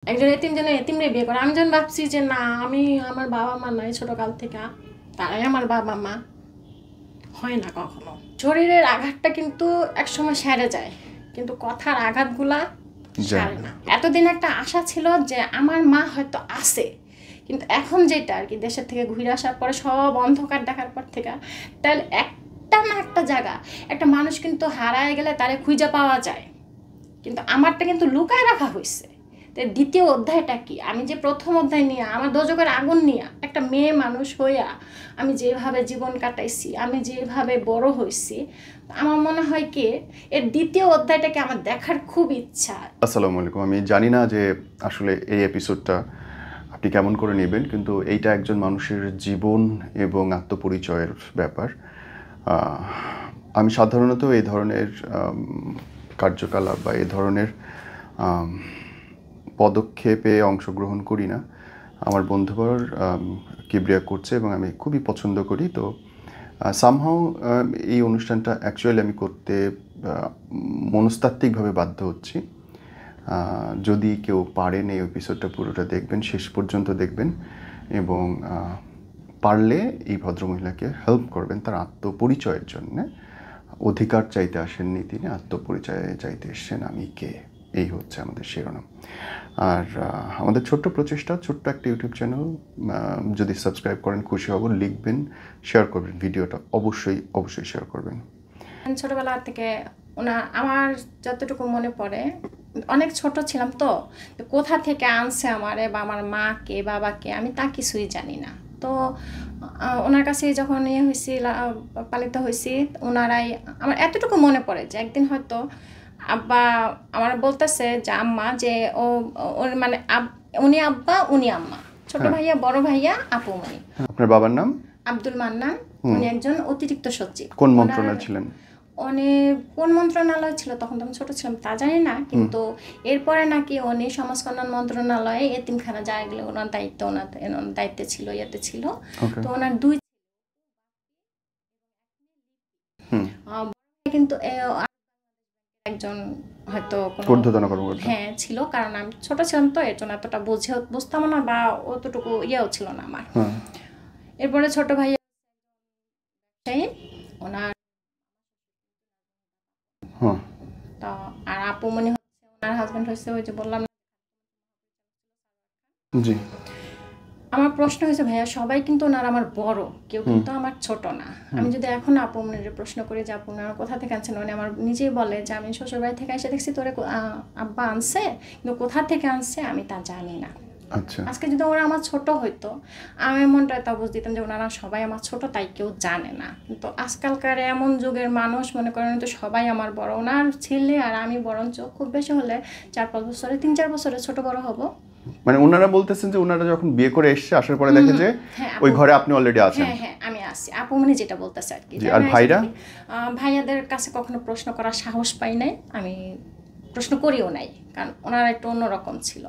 একজন এতিম যেন এতিমরে বিয়ে করে। আমি যখন ভাবছি যে না, আমি আমার বাবা মা নাই ছোটকাল থেকে, তারাই আমার বাবা মা, হয় না কখনো। শরীরের আঘাতটা কিন্তু একসময় সেরে যায়, কিন্তু কথার আঘাতগুলা সারে না। এতদিন একটা আশা ছিল যে আমার মা হয়তো আছে, কিন্তু এখন যেটা আর কি, দেশের থেকে ঘুরে আসার পরে সব অন্ধকার দেখার পর থেকে, তাহলে একটা না একটা জায়গা, একটা মানুষ কিন্তু হারায় গেলে তারে খুঁজে পাওয়া যায়, কিন্তু আমারটা কিন্তু লুকায় রাখা হয়েছে। তো দ্বিতীয় অধ্যায়টা কি, আমি যে প্রথম অধ্যায় নিয়ে আমার দোজকের আগুন নিয়ে একটা মেয়ে মানুষ হইয়া আমি যেভাবে জীবন কাটাইছি, আমি যেভাবে বড় হয়েছি, আমার মনে হয় কি এর দ্বিতীয় অধ্যায়টাকে আমার দেখার খুব ইচ্ছা। আসসালামু আলাইকুম। আমি জানি না যে আসলে এই এপিসোডটা আপনি কেমন করে নেবেন, কিন্তু এইটা একজন মানুষের জীবন এবং আত্মপরিচয়ের ব্যাপার। আমি সাধারণত এই ধরনের কার্যকলাপ বা এই ধরনের পদক্ষেপে অংশগ্রহণ করি না। আমার বন্ধুবর কিবরিয়া করছে এবং আমি খুবই পছন্দ করি। তো সামহাও এই অনুষ্ঠানটা অ্যাকচুয়ালি আমি করতে মনস্তাত্ত্বিকভাবে বাধ্য হচ্ছি। যদি কেউ পারেন এই এপিসোডটা পুরোটা দেখবেন, শেষ পর্যন্ত দেখবেন এবং পারলে এই ভদ্রমহিলাকে হেল্প করবেন তার আত্মপরিচয়ের জন্যে। অধিকার চাইতে আসেননি তিনি, আত্মপরিচয় চাইতে এসছেন আমি কে, এই হচ্ছে আমাদের শিরোনাম। আর আমাদের ছোট্ট প্রচেষ্টা, ছোট্ট একটা ইউটিউব চ্যানেল, যদি সাবস্ক্রাইব করেন খুশি হব। লিখবেন, শেয়ার করবেন, ভিডিওটা অবশ্যই অবশ্যই শেয়ার করবেন। ছোটবেলা থেকে আমার যতটুকু মনে পড়ে, অনেক ছোট ছিলাম তো, কোথা থেকে আনছে আমারে বা আমার মাকে বাবাকে আমি তা কিছুই জানি না। তো ওনার কাছে যখন হয়েছি, পালিত হয়েছি, ওনারাই আমার এতটুকু মনে পড়ে যে একদিন হয়তো আব্বা আমার বলতেছে যে আম্মা, যে ওর মানে উনি আব্বা উনি আম্মা, ছোট ভাইয়া বড় ভাইয়া আপুমনি। আপনার বাবার নাম? আব্দুল মান্নান। উনি একজন অতিরিক্ত সচিব। কোন মন্ত্রণালয়ে ছিলেন? কোন মন্ত্রণালয় ছিল তখন তো আমি ছোট ছিলাম তা জানি না, কিন্তু এরপরে নাকি উনি সমাজ কল্যাণ মন্ত্রণালয়ে এতিমখানা জায়গাগুলো ওনার দায়িত্ব, ওনার দায়িত্বে ছিল, ইয়েতে ছিল। তো ওনার দুই কিন্তু একজন হয়তো ঊর্ধ্বতন কর্মকর্তা হ্যাঁ ছিল, কারণ আমি ছোট ছিলাম তো এর জন্য এতটা বুঝতাম না বা অতটুকু ইয়েও ছিল না আমার। এরপরে ছোট ভাই ওনার, তো আর আপুমনি হচ্ছে ওনার হাজবেন্ড হচ্ছে ওই যে বললাম। জি। আমার প্রশ্ন হয়েছে ভাইয়া, সবাই কিন্তু ওনার আমার বড়, কেউ কিন্তু আমার ছোট না। আমি যদি এখন আপুমনির প্রশ্ন করি যে আপু ওনার কোথা থেকে আনছেন, উনি আমার নিজেই বলে যে আমি শ্বশুর বাড়ি থেকে এসে দেখছি তোরে আব্বা আনছে, কিন্তু কোথা থেকে আনছে আমি তা জানি না। আচ্ছা, আজকে যদি ওরা আমার ছোট হইতো, আমি মনটা তা বুঝ দিতাম যে ওনারা সবাই আমার ছোট, তাই কেউ জানে না। কিন্তু আজকালকার এমন যুগের মানুষ মনে করেন তো সবাই আমার বড়। ওনার ছেলে আর আমি বরঞ্চ খুব বেশি হলে 4-5 বছরে, 3-4 বছরে ছোট বড় হব। মানে ওনারা বলতেছেন যে ওনারা যখন বিয়ে করে এসে আসার পরে দেখে যে ওই ঘরে আপনি অলরেডি আছেন। হ্যাঁ হ্যাঁ আমি আছি, আপু মানে যেটা বলতেছে আর কি। আর ভাইরা? ভাইয়াদের কাছে কখনো প্রশ্ন করার সাহস পাই নাই, আমি প্রশ্ন করিও নাই, কারণ ওনারা একটু অন্যরকম ছিল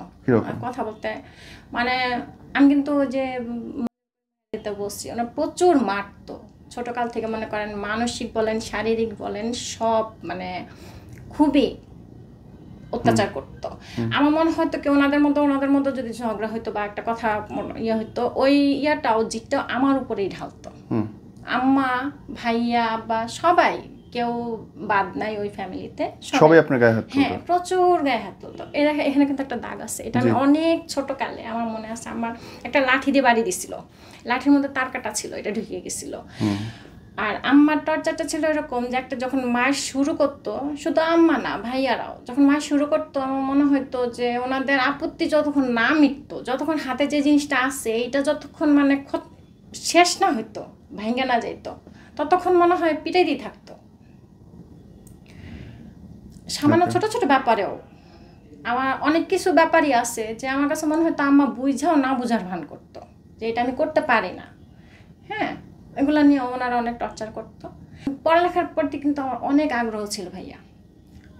কথা বলতে। মানে আমি কিন্তু যে বলছি, ওনার প্রচুর মারতো ছোটকাল থেকে, মনে করেন মানসিক বলেন শারীরিক বলেন সব, মানে খুবই অত্যাচার করতো। আমার মনে হয়তো কি ওনাদের মধ্যে যদি ঝগড়া হইতো বা একটা কথা ইয়ে হইতো, ওই ইয়াটাও জিতটা আমার উপরেই ঢালতো। আম্মা ভাইয়া বা সবাই, কেউ বাদ নাই ওই ফ্যামিলিতে, সবাই আপনার গায়ে হাত তুলতো? হ্যাঁ প্রচুর গায়ে হাত তুলতো। এখানে কিন্তু একটা দাগ আছে, এটা আমি অনেক ছোট কালে আমার মনে আছে, আমার একটা লাঠি দিয়ে বাড়ি দিছিল, লাঠির মধ্যে তার কাটা ছিল, এটা ঢুকিয়ে গেছিল। আর আম্মার টর্চারটা ছিল এরকম যে একটা যখন মাস শুরু করতো, শুধু আম্মা না ভাইয়ারাও যখন মাস শুরু করতো, আমার মনে হইতো যে ওনাদের আপত্তি যতক্ষণ না মিটতো, যতক্ষণ হাতে যে জিনিসটা আছে এইটা যতক্ষণ মানে শেষ না হইতো, ভেঙে না যাইতো, ততক্ষণ মনে হয় পিটাইতেই থাকতো। সামান্য ছোট ছোট ব্যাপারেও আমার অনেক কিছু ব্যাপারই আছে যে আমার কাছে মনে হয়তো আম্মা বুঝাও না বুঝার ভান করতো যে এটা আমি করতে পারি না। হ্যাঁ, এগুলো নিয়ে ওনারা অনেক টর্চার করতো। পড়ালেখার প্রতি কিন্তু আমার অনেক আগ্রহ ছিল ভাইয়া,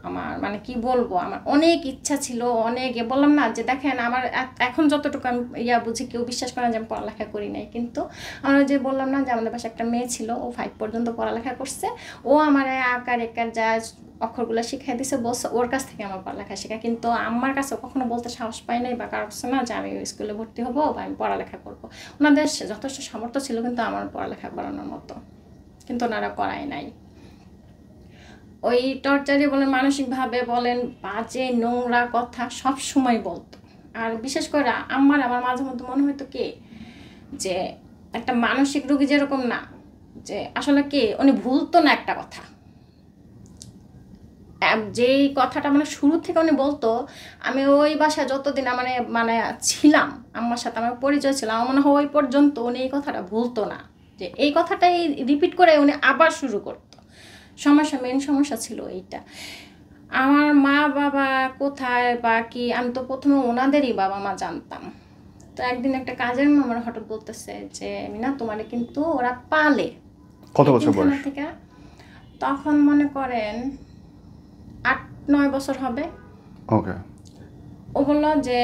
আমার মানে কি বলবো, আমার অনেক ইচ্ছা ছিল, অনেক বললাম না যে দেখেন আমার এখন যতটুকু আমি বুঝি, কেউ বিশ্বাস করে না যে আমি পড়ালেখা করি নাই, কিন্তু আমরা যে বললাম না যে আমাদের পাশে একটা মেয়ে ছিল, ও 5 পর্যন্ত পড়ালেখা করছে, ও আমার আকার একার যা অক্ষরগুলো শিখাই দিছে, বলছে ওর কাছ থেকে আমার পড়ালেখা শেখা, কিন্তু আমার কাছে কখনো বলতে সাহস পাই নাই বা কারো কাছে না যে আমি স্কুলে ভর্তি হবো বা আমি পড়ালেখা করবো। ওনাদের যথেষ্ট সামর্থ্য ছিল কিন্তু আমার পড়ালেখা করানোর মতো, কিন্তু ওনারা করায় নাই। ওই টর্চারে বলেন, মানসিকভাবে বলেন, বাজে নোংরা কথা সব সময় বলতো। আর বিশেষ করে আমার মাঝে মধ্যে মনে হইতো কি যে একটা মানসিক রোগী যেরকম না, যে আসলে কি উনি ভুলতো না একটা কথা, যেই কথাটা মানে শুরু থেকে উনি বলতো, আমি ওই বাসায় যতদিন মানে মানে ছিলাম, আম্মার সাথে আমার পরিচয় ছিল, আমার মনে হয় ওই পর্যন্ত উনি এই কথাটা ভুলতো না, যে এই কথাটাই রিপিট করে উনি আবার শুরু করতো। মেন সমস্যা ছিল এইটা। আমার মা বাবা কোথায় বা কি, আমি তো প্রথমে ওনাদেরই বাবা মা জানতাম। তো একদিন একটা কাজের আমার হঠাৎ বলতেছে যে মিনা তোমারে কিন্তু ওরা পালে। কত বছর বয়স থেকে? তখন মনে করেন 8-9 বছর হবে। ওকে। ও বললো যে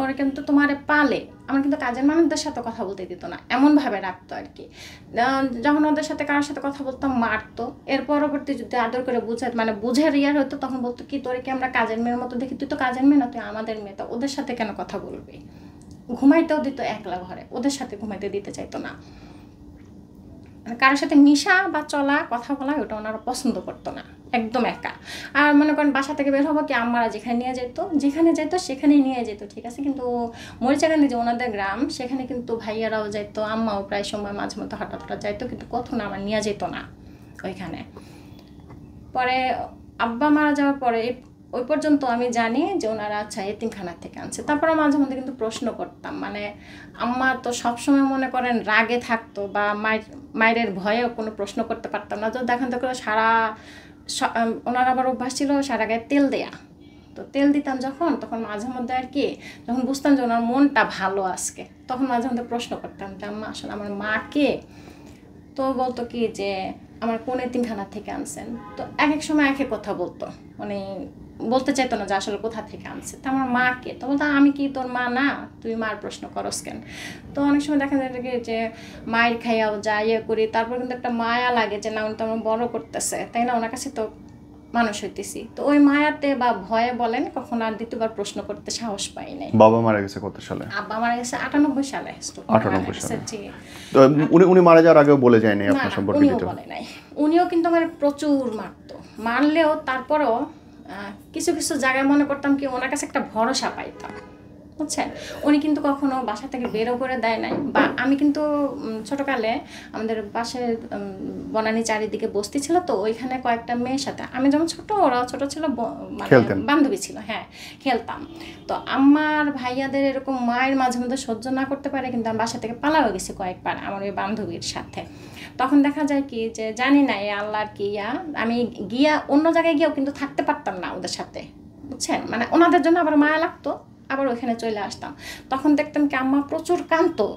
ওরা কিন্তু তোমারে পালে। আমার কিন্তু কাজের মানুষদের সাথে কথা বলতে দিত না, এমনভাবে রাখতো আর কি। যখন ওদের সাথে কারোর সাথে কথা বলতাম মারতো। এর পরবর্তী যদি আদর করে বুঝে রিয়ার হতো, তখন বলতো কি তোরে কি আমরা কাজের মেয়ের মতো দেখি? তুই তো কাজের মেয়ে না, তুই আমাদের মেয়ে, তো ওদের সাথে কেন কথা বলবি? ঘুমাইতেও দিত একলা ঘরে, ওদের সাথে ঘুমাইতে দিতে চাইতো না। কারোর সাথে মিশা বা চলা কথা বলা ওটা ওনারা পছন্দ করতো না, একদম একা। আর মনে করেন বাসা থেকে বের হবো কি, আম্মারা যেখানে যেত সেখানেই নিয়ে যেত, ঠিক আছে। কিন্তু মরিচাকান্দি যে ওনাদের গ্রাম, সেখানে কিন্তু ভাইয়ারাও যাইতো, আম্মাও প্রায় সময় মাঝে মধ্যে হঠাৎ যাইতো, কিন্তু কখনো আমার নিয়ে যেত না ওইখানে। পরে আব্বা মারা যাওয়ার পরে ওই পর্যন্ত আমি জানি যে ওনারা আচ্ছা এতিমখানা থেকে আনছে। তারপরে মাঝে মধ্যে কিন্তু প্রশ্ন করতাম, মানে আম্মা তো সবসময় মনে করেন রাগে থাকতো বা মায়ের ভয়েও কোনো প্রশ্ন করতে পারতাম না। তো দেখান তো করে ওনার আবার অভ্যাস ছিল সারা গায়ে তেল দেয়া, তো তেল দিতাম যখন, তখন মাঝে মধ্যে আর কি যখন বুঝতাম যে ওনার মনটা ভালো আজকে, তখন মাঝে মধ্যে প্রশ্ন করতাম যে আম্মা আসলে আমার মা কে? তো বলতো কি যে আমার কোন এতিমখানা থেকে আনছেন। তো এক এক সময় এক এক কথা বলতো, মানে বলতে চাইতো না যে আসলে কোথা থেকে আনছে। তো আমার মা কে? তো বলতো আমি কি তোর মা না, তুই মার প্রশ্ন করস কেন? তো অনেক সময় দেখা যায় যে মায়ের খাইয়াও যা ইয়ে করি, তারপর কিন্তু একটা মায়া লাগে যে না উনি তো আমার বড় করতেছে, তাই না, ওনার কাছে তো মানুষ হইতেছি। তো ওই মায়াতে বা ভয়ে বলেন কখনো আর দ্বিতীয়বার প্রশ্ন করতে সাহস পাই নাই। বাবা মারা গেছে কত সালে? আব্বা মারা গেছে 98 সালে। 98 সালে। তো উনি মারা যাওয়ার আগেও বলে যায়নি আপনার সম্পর্কে? উনিও বলে নাই। উনিও কিন্তু আমার প্রচুর মারতো, মারলেও তারপরেও কিছু কিছু জায়গায় মনে করতাম কি ওনার কাছে একটা ভরসা পাইতাম, বুঝছেন। উনি কিন্তু কখনো বাসা থেকে বেরো করে দেয় নাই। বা আমি কিন্তু ছোটকালে আমাদের পাশে বনানী চারিদিকে বস্তি ছিল, তো ওইখানে কয়েকটা মেয়ের সাথে আমি যেমন ছোট, ওরাও ছোট ছিল, মানে বান্ধবী ছিল, হ্যাঁ খেলতাম। তো আমার ভাইয়াদের এরকম মায়ের মাঝে মধ্যে সহ্য না করতে পারে, কিন্তু আমি বাসা থেকে পালাও গেছি কয়েকবার আমার ওই বান্ধবীর সাথে। তখন দেখা যায় কি যে জানি না এই আল্লাহর কি আমি অন্য জায়গায় গিয়েও কিন্তু থাকতে পারতাম না ওদের সাথে, বুঝছেন। মানে ওনাদের জন্য আবার মায়া লাগতো, আবার ওইখানে চলে আসতাম। তখন দেখতাম কি আম্মা প্রচুর কাঁদতো,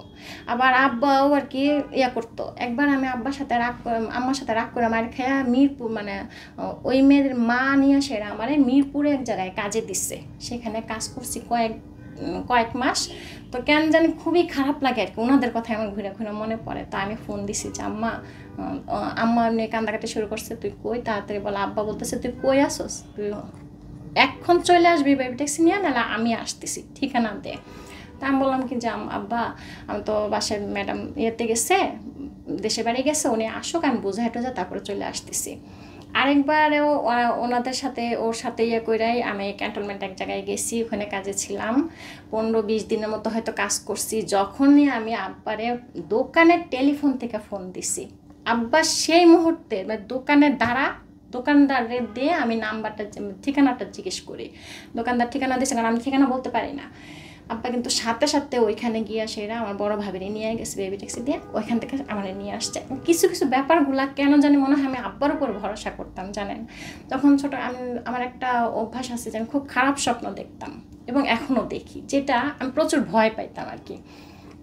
আবার আব্বাও আর কি করতো। একবার আমি আম্মার সাথে রাগ করে মায়ের খেয়া মিরপুর, মানে ওই মেয়ের মা নিয়ে সেরা আমার মিরপুরে এক জায়গায় কাজে দিচ্ছে, সেখানে কাজ করছি কয়েক মাস। তো কেন জানি খুবই খারাপ লাগে আর কি, ওনাদের কথা আমার ঘুরে ঘুরে মনে পড়ে। তা আমি ফোন দিছি যে আম্মা এমনি কান্দাকাটি শুরু করছে, তুই কই তাড়াতাড়ি বল। আব্বা বলতেছে তুই কই আসোস, তুই এখন চলে আসবি বেবি ট্যাক্সি নিয়ে, নাহলে আমি আসতেছি, ঠিকানা দে। তা আমি বললাম কি যে আব্বা আমি তো বাসায় ম্যাডাম গেছে, দেশে বাড়ি গেছে, উনি আসুক, আমি বোঝাই টোঝা তারপরে চলে আসতেছি। আরেকবারেও ওনাদের সাথে ওর সাথে কইরাই আমি ক্যান্টনমেন্ট এক জায়গায় গেছি, ওখানে কাজে ছিলাম 15-20 দিনের মতো হয়তো কাজ করছি। যখনই আমি আব্বারে দোকানের টেলিফোন থেকে ফোন দিছি, আব্বা সেই মুহূর্তে দোকানদারের দিয়ে আমি ঠিকানাটা জিজ্ঞেস করি, দোকানদার ঠিকানা দিয়েছে, কারণ আমি ঠিকানা বলতে পারি না। আব্বা কিন্তু সাথে সাথে ওইখানে গিয়া সেরা আমার বড় ভাবিরে নিয়ে গেছে বেবি ট্যাক্সি দিয়ে, ওইখান থেকে আমার নিয়ে আসছে। কিছু কিছু ব্যাপারগুলা কেন জানি মনে হয় আমি আব্বার উপর ভরসা করতাম, জানেন। তখন আমার একটা অভ্যাস আছে যে আমি খুব খারাপ স্বপ্ন দেখতাম, এবং এখনও দেখি, যেটা আমি প্রচুর ভয় পাইতাম আর কি।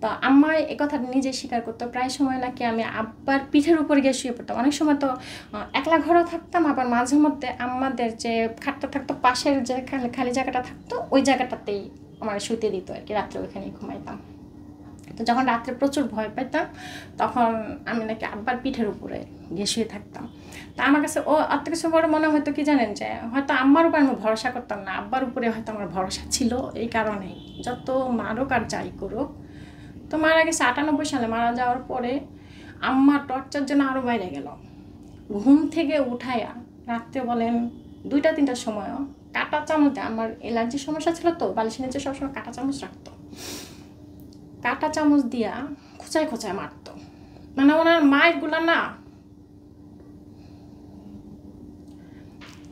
তো আম্মা এই কথাটা নিজে স্বীকার করতো, প্রায় সময় নাকি আমি আব্বার পিঠের উপর গিয়ে শুয়ে পড়তাম। অনেক সময় তো একলা ঘরেও থাকতাম, আবার মাঝে মধ্যে আম্মাদের যে খাটটা থাকতো পাশের যে খালি জায়গাটা থাকতো, ওই জায়গাটাতেই আমার শুতে দিত আর কি, রাত্রে ওইখানেই ঘুমাইতাম। তো যখন রাত্রে প্রচুর ভয় পেতাম তখন আমি নাকি আব্বার পিঠের উপরে গিয়ে শুয়ে থাকতাম। তা আমার কাছে অত কিছু বড় মনে হয়তো কি জানেন, যে হয়তো আম্মার উপর আমি ভরসা করতাম না, আব্বার উপরে হয়তো আমার ভরসা ছিল। এই কারণেই যত মারুক আর যাই করুক, তো মারা গেছে 98 সালে। মারা যাওয়ার পরে আম্মা টর্চার জন্য আরও বাইরে গেল। ঘুম থেকে উঠাইয়া রাত্রে বলেন 2টা-3টার সময়ও কাঁটা চামচ, আমার অ্যালার্জির সমস্যা ছিল তো বালিশের নিচে সবসময় কাঁটা চামচ রাখতো, কাঁটা চামচ দিয়া খোঁচায় খোঁচায় মারতো। মানে ওনার মায়েরগুলা না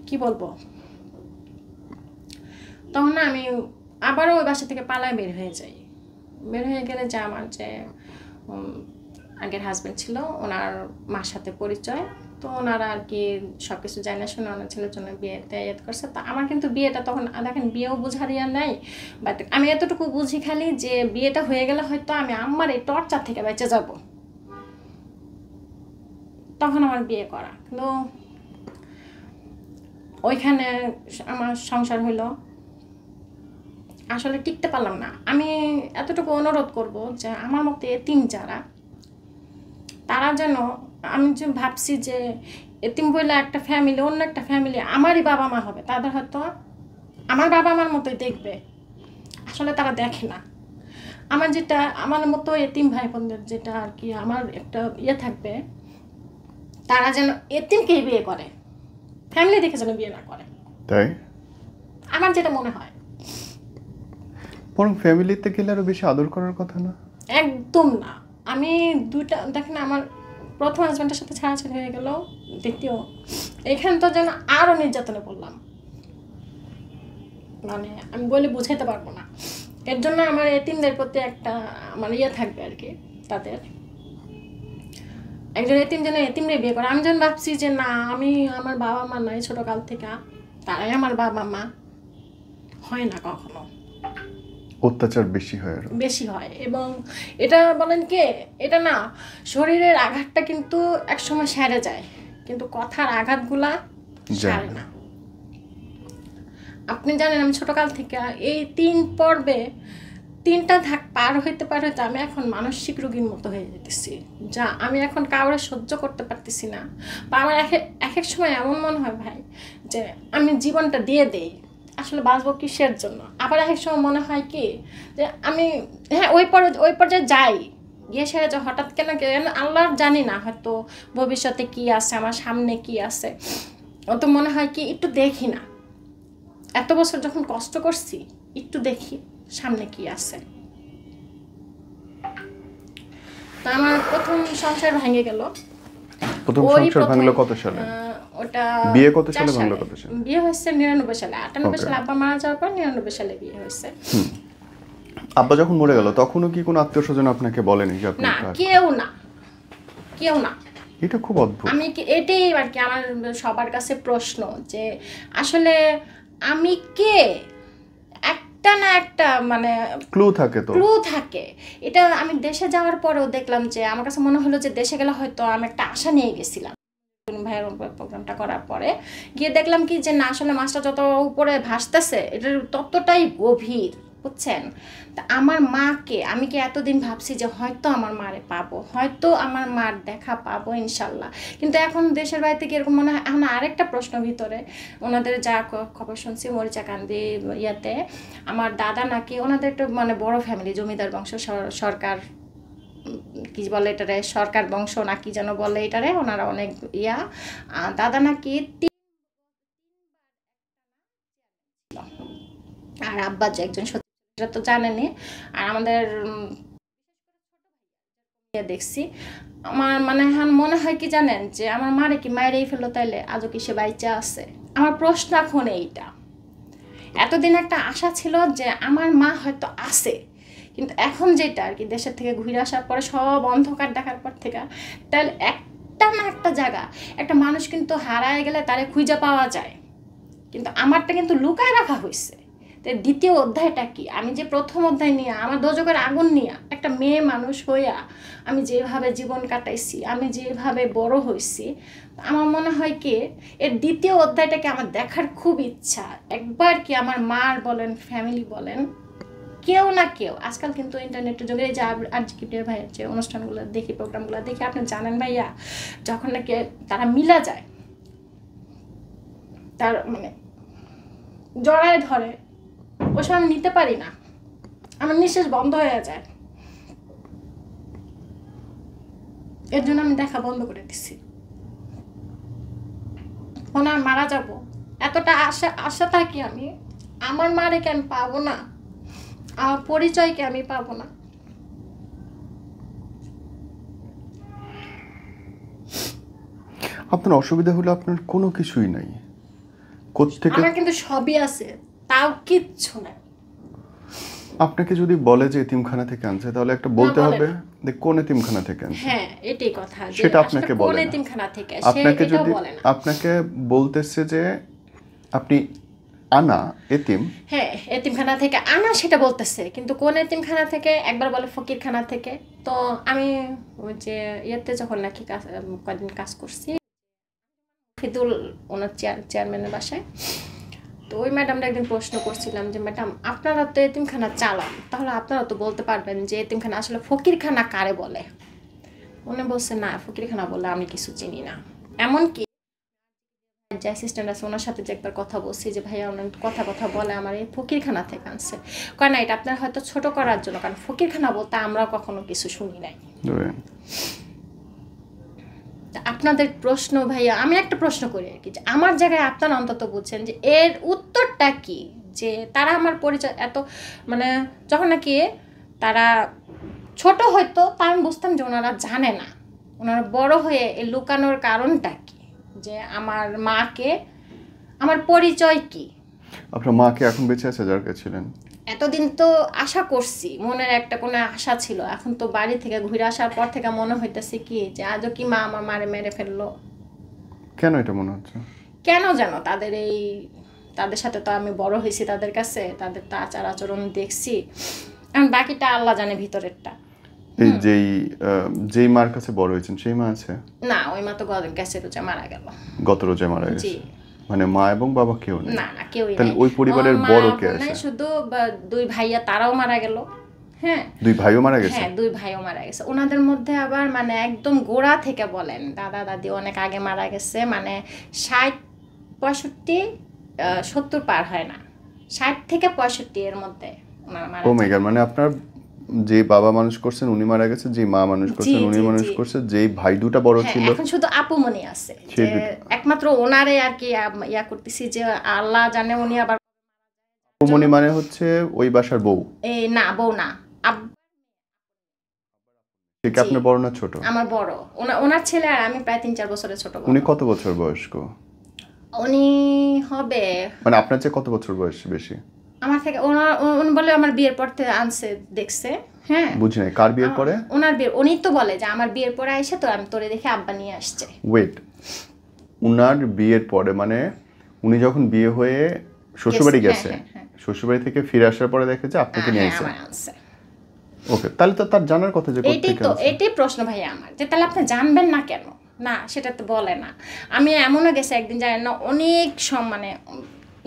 কি বলবো। তখন আমি আবারও ওই বাসা থেকে পালায় বের হয়ে যাই। বের হয়ে গেলে যে আমার যে আগের হাজব্যান্ড ছিল ওনার মার সাথে পরিচয়, তো ওনারা আর কি সব কিছু জানা শুনে ওনার ছেলের জন্য বিয়েতে ইয়ে করছে। তো আমার কিন্তু বিয়েটা তখন দেখেন বিয়েও বোঝার ইয়া নাই, বাট আমি এতটুকু বুঝি খালি যে বিয়েটা হয়ে গেলে হয়তো আমি আমার এই টর্চার থেকে বেঁচে যাব, তখন আমার বিয়ে করা। কিন্তু ওইখানে আমার সংসার হইলো, আসলে টিকতে পারলাম না। আমি এতটুকু অনুরোধ করব যে আমার মতে এতিম যারা, তারা যেন, আমি যে ভাবছি যে এতিম বইলে একটা ফ্যামিলি অন্য একটা ফ্যামিলি আমারই বাবা মা হবে, তাদের হয়তো আমার বাবা মার মতোই দেখবে, আসলে তারা দেখে না। আমার যেটা আমার মতো এতিম ভাই বোনদের যেটা আর কি আমার একটা ইয়ে থাকবে, তারা যেন এতিমকেই বিয়ে করে, ফ্যামিলি দেখে যেন বিয়ে না করে, তাই আমার যেটা মনে হয়। বরং ফ্যামিলিতে গেলে আরো বেশি আদর করার কথা না? একদম না। আমি দুইটা দেখেন, আমার প্রথম হাজব্যান্ডের সাথে ছাড়াছাড়ি হয়ে গেল, দ্বিতীয় এখানে তো যেন আরও নির্যাতনে পড়লাম, মানে আমি বলে বুঝাইতে পারবো না। এর জন্য আমার এতিমদের প্রতি একটা আমার ইয়ে থাকবে আর কি, তাদের একজন এতিম যেন এতিমরে বিয়ে করে। আমি যেন ভাবছি যে না, আমি আমার বাবা মা নাই ছোটকাল থেকে, তারাই আমার বাবা মা, হয় না কখনো, অত্যাচার বেশি হয়, আরো বেশি হয়। এবং এটা বলেন কে, এটা না শরীরের আঘাতটা কিন্তু একসময় সেরে যায়, কিন্তু কথার আঘাতগুলা সারে না। আপনি জানেন আমি ছোটকাল থেকে এই 3 পর্বে 3টা ধাক পার হইতে আমি এখন মানসিক রোগীর মতো হয়ে যেতেছি, যা আমি এখন কাউরে সহ্য করতে পারতেছি না। বা আমার এক এক সময় এমন মনে হয় ভাই যে আমি জীবনটা দিয়ে দেই, আসলে বাঁচবো কিসের জন্য। আবার এক এক সময় মনে হয় কি যে আমি হ্যাঁ ওই পর্যায়ে যাই, গিয়ে সেরে যে হঠাৎ কেন আল্লাহর জানি না, হয়তো ভবিষ্যতে কি আছে, আমার সামনে কি আছে, তো মনে হয় কি একটু দেখি না, এত বছর যখন কষ্ট করছি একটু দেখি সামনে কি আছে। তো আমার প্রথম সংসার ভেঙে গেল। প্রথম সংসার ভাঙলো কত সালে? ওটা বিয়ে কত সালে ভাঙলো? কত সালে বিয়ে হয়েছে? 99 সালে। 98 সালে আব্বা মারা যাওয়ার পর 99 সালে বিয়ে হয়েছে। আব্বা যখন মরে গেল তখনও কি কোনো আত্মীয় স্বজন আপনাকে বলেনি যে আপনি? না, কেউ না। এটা খুব অদ্ভুত। আমি কি এটাই আর কি আমার সবার কাছে প্রশ্ন, যে আসলে আমি কে, একটা না একটা মানে ক্লু থাকে, তো ক্লু থাকে। এটা আমি দেশে যাওয়ার পরেও দেখলাম যে আমার কাছে মনে হলো যে দেশে গেলে হয়তো আমি একটা আশা নিয়ে গেছিলাম। ভাইয়ের প্রোগ্রামটা করার পরে গিয়ে দেখলাম কি যে না, আসলে মাছটা যত উপরে ভাসতেছে এটার ততটাই গভীর, বুঝছেন। তা আমার মাকে আমি কি এতদিন ভাবছি যে হয়তো আমার মারে পাবো, হয়তো আমার মার দেখা পাবো ইনশাল্লাহ, কিন্তু এখন দেশের বাড়িতে কি এরকম মনে হয়। এখন আরেকটা প্রশ্ন ভিতরে, ওনাদের যা খবর শুনছি মরিচাকান্দি ইয়াতে আমার দাদা নাকি, ওনাদের একটু মানে বড় ফ্যামিলি, জমিদার বংশ, সরকার কি বলে এটারে, সরকার বংশ না কি যেন বলে এটারে, ওনারা অনেক ইয়া, দাদা নাকি আর আব্বা যে একজন, সেটা তো জানেনি। আর আমাদের দেখছি আমার মানে এখন মনে হয় কি জানেন, যে আমার মারে কি মায়েরই ফেললো, তাইলে আজও কি সে বাইচা আছে। আমার প্রশ্ন এখন এইটা। এতদিন একটা আশা ছিল যে আমার মা হয়তো আছে, কিন্তু এখন যেটা আর কি দেশের থেকে ঘুরে আসার পরে সব অন্ধকার দেখার পর থেকে, তাহলে একটা না একটা জায়গা একটা মানুষ কিন্তু হারায় গেলে তারে খুঁজে পাওয়া যায়, কিন্তু আমারটা কিন্তু লুকায় রাখা হয়েছে। তো দ্বিতীয় অধ্যায়টা কি, আমি যে প্রথম অধ্যায় নিয়ে আমার দোজকের আগুন নিয়ে একটা মেয়ে মানুষ হইয়া আমি যেভাবে জীবন কাটাইছি, আমি যেভাবে বড় হয়েছি, আমার মনে হয় কি এর দ্বিতীয় অধ্যায়টাকে আমার দেখার খুব ইচ্ছা। একবার কি আমার মার বলেন, ফ্যামিলি বলেন, কেউ না কেউ আজকাল কিন্তু ইন্টারনেটের যুগে এই যে আরজিকিটির ভাইয়ের যে অনুষ্ঠানগুলো দেখি, প্রোগ্রামগুলো দেখি, আপনি জানেন ভাইয়া, যখন নাকি তারা মিলা যায়, তার মানে জড়ায় ধরে, ওই সময় আমি নিতে পারি না, আমার নিঃশ্বাস বন্ধ হয়ে যায়। এর জন্য আমি দেখা বন্ধ করে দিছি। মনে হয় মারা যাব, এতটা আশা থাকি আমি, আমার মারেকে আমি পাবো না, আমার পরিচয়কে আমি পাবো না। আপনার অসুবিধা হলো আপনার কোনো কিছুই নাই, কোত্থেকে আমার কিন্তু সবই আছে, তাও কিচ্ছু নাই। আপনাকে যদি বলে যে এতিমখানা থেকে আনছে, তাহলে একটা বলতে হবে যে কোন এতিমখানা থেকে আনছে। হ্যাঁ, এটাই কথা, সেটা আপনাকে বলে কোন না। এতিমখানা থেকে, আপনাকে সেটাও যদি বলে না। আপনাকে বলতেছে যে আপনি আনা এতিম, হ্যাঁ, এতিমখানা থেকে আনা সেটা বলতেছে, কিন্তু কোন এতিমখানা থেকে, একবার বলে ফকিরখানা থেকে। তো আমি ওই যে ইয়েতে যখন নাকি কদিন কাজ করছি ফিদুল ওনার চেয়ারম্যানের বাসায়, তো ওই ম্যাডামটা একদিন প্রশ্ন করছিলাম যে ম্যাডাম আপনারা তো এতিমখানা চালান, তাহলে আপনারা তো বলতে পারবেন যে এতিমখানা আসলে ফকিরখানা কারে বলে। উনি বলছে না, ফকিরখানা বলে আমি কিছু চিনি না। এমনকি যে অ্যাসিস্ট্যান্ট আছে ওনার সাথে যে একবার কথা বলছি যে ভাইয়া ওনার কথা বলে আমার এই ফকিরখানা থেকে আনছে, কয় না এটা আপনার হয়তো ছোট করার জন্য, কারণ ফকিরখানা বলতে আমরা কখনো কিছু শুনি নাই। আপনাদের প্রশ্ন ভাইয়া, আমি একটা প্রশ্ন করি আর কি, যে আমার জায়গায় আপনারা অন্তত বুঝছেন যে এর উত্তরটা কি, যে তারা আমার পরিচয় এত মানে যখন নাকি তারা ছোট হয়তো তা আমি বুঝতাম যে ওনারা জানে না, ওনারা বড় হয়ে এই লুকানোর কারণটা কি, যে আমার মাকে, আমার পরিচয় কি। আপনার মা কি এখন বেঁচে আছে যার কাছে ছিলেন? এতদিন তো আশা করছি, মনের একটা কোনো আশা ছিল, এখন তো বাড়ি থেকে ঘুরে আসার পর থেকে মনে হইতেছে কি যে আজও কি মা আমার মারে মেরে ফেললো। কেন এটা মনে হচ্ছে? কেন জানো, তাদের সাথে তো আমি বড় হয়েছি, তাদের কাছে তাদের তো আচার আচরণ দেখছি, এখন বাকিটা আল্লাহ জানে ভিতরেরটা। এই যেই মার কাছে বড় হয়েছেন সেই মা আছে? না, ওই মা তো গ্যাসে রোজা মারা গেল, গত রোজা মারা গেছে। জি, মানে মা এবং বাবা কেউ নেই? না না, কেউই তাহলে নেই। ওই পরিবারের বড় কে আছে? শুধু দুই ভাইয়া, তারাও মারা গেল। হ্যাঁ, দুই ভাইও মারা গেছে? হ্যাঁ, দুই ভাইও মারা গেছে। ওনাদের মধ্যে আবার মানে একদম গোড়া থেকে বলেন দাদা দাদি অনেক আগে মারা গেছে, মানে 60 65 70 পার হয় না, 60 থেকে 65 এর মধ্যে ওনারা মারা ও মাই গড, মানে আপনার যে বাবা মানুষ করছেন উনি মারা গেছে, যে মা মানুষ করছেন উনি মানুষ করছে, যেই ভাই দুটা বড় ছিল এখন শুধু আপুমনি আছে, যে একমাত্র ওনারে আর কি ইয়া করতেছি, যে আল্লাহ জানে উনি আবার। আপুমনি মানে হচ্ছে ওই বাসার বউ? এই না, বউ না, ঠিক। আপনার বড় না ছোট? আমার বড়। ওনার ছেলে আর আমি প্রায় 3-4 বছরের ছোট। উনি কত বছর বয়স্ক? উনি হবে মানে আপনার চেয়ে কত বছর বয়স বেশি? আমার থেকে। উনি বলে আমার বিয়ের পর থেকে আনছে, দেখছে। হ্যাঁ, বুঝি নাই কার বিয়ের পরে? ওনার বিয়ের, উনি তো বলে যে আমার বিয়ের পরে আইসে তো আমি তোরে দেখে আব্বা নিয়ে আসছে। ওয়েট, উনার বিয়ের পরে মানে উনি যখন বিয়ে হয়ে শ্বশুরবাড়ি গেছে, শ্বশুরবাড়ি থেকে ফিরে আসার পরে দেখে যে আপনাকে নিয়ে আসছে। ওকে, তাহলে তো তার জানার কথা যে এইটাই প্রশ্ন ভাইয়া আমার, যে তাহলে আপনি জানবেন না কেন? না, সেটা তো বলে না। আমি এমনও গেছে একদিন, জানেন না, অনেক মানে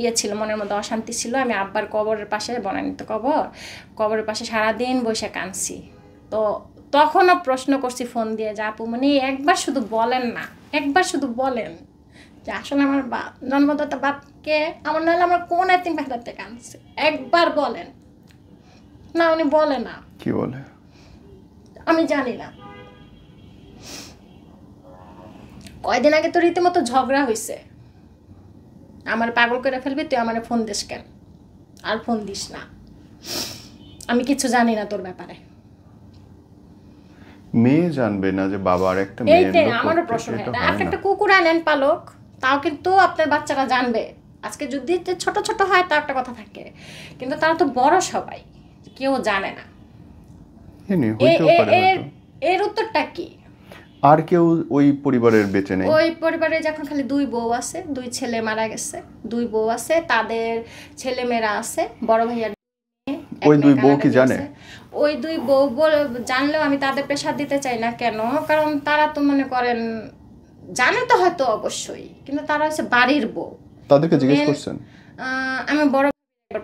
ইয়ে ছিল, মনের মধ্যে অশান্তি ছিল। আমি আব্বার কবরের পাশে, বনানীতে কবরের পাশে সারাদিন বসে কাঁদছি। তো তখনও প্রশ্ন করছি ফোন দিয়ে, যে আপু মানে একবার শুধু বলেন না, একবার শুধু বলেন যে আসলে আমার বাপ, জন্মদাতা বাপকে আমার, নাহলে আমার কোন এতিম ভাইদের থেকে আনছে, একবার বলেন না। উনি বলে না। কি বলে আমি জানি না। কয়দিন আগে তো রীতিমতো ঝগড়া হয়েছে, আমার পাগল করে ফেলবি তুই, আমার ফোন দিস কেন, আর ফোন দিস না, আমি কিছু জানি না তোর ব্যাপারে। মেয়ে জানবে না যে বাবা আর একটা মেয়ে? এইটাই আমারও প্রশ্ন। আপনি একটা কুকুর আনেন পালক, তাও কিন্তু আপনার বাচ্চারা জানবে। আজকে যদি ছোট ছোট হয় তা একটা কথা থাকে, কিন্তু তারা তো বড় সবাই, কেউ জানে না। এর উত্তরটা কি? আর কেউ ওই পরিবারের বেঁচে নেই? ওই পরিবারে যখন খালি 2 বউ আছে, 2 ছেলে মারা গেছে, 2 বউ আছে, তাদের ছেলে মেয়েরা আছে, বড় ভাইয়ার। ওই 2 বউ কি জানে? ওই 2 বউ জানলেও আমি তাদের প্রেশার দিতে চাই না। কেন? কারণ তারা তো মনে করেন জানে তো হয়তো অবশ্যই, কিন্তু তারা হচ্ছে বাড়ির বউ। তাদেরকে জিজ্ঞেস করছেন? আমি বড়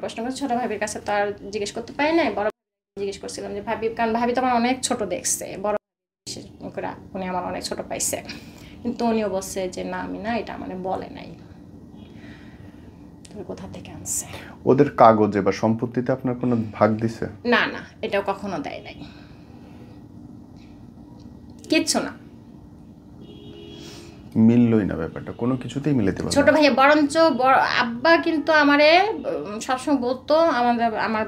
প্রশ্ন করে ছোট ভাবির কাছে তো আর জিজ্ঞেস করতে পারি নাই, বড় জিজ্ঞেস করছিলাম যে ভাবি, কারণ ভাবি তো আমার অনেক ছোট দেখছে, বড় করে উনি আমার অনেক ছোট পাইছে, কিন্তু উনিও বলছে যে না আমি না, এটা মানে বলে নাই, তুমি কোথা থেকে আনছে। ওদের কাগজে বা সম্পত্তিতে আপনার কোনো ভাগ দিছে? না না, এটাও কখনো দেয় নাই, কিচ্ছু না। মিললই না ব্যাপারটা, কোনো কিছুতেই মিলাতে পারবে ছোট ভাইয়া বরঞ্চ আব্বা কিন্তু আমারে সবসময় বলতো, আমার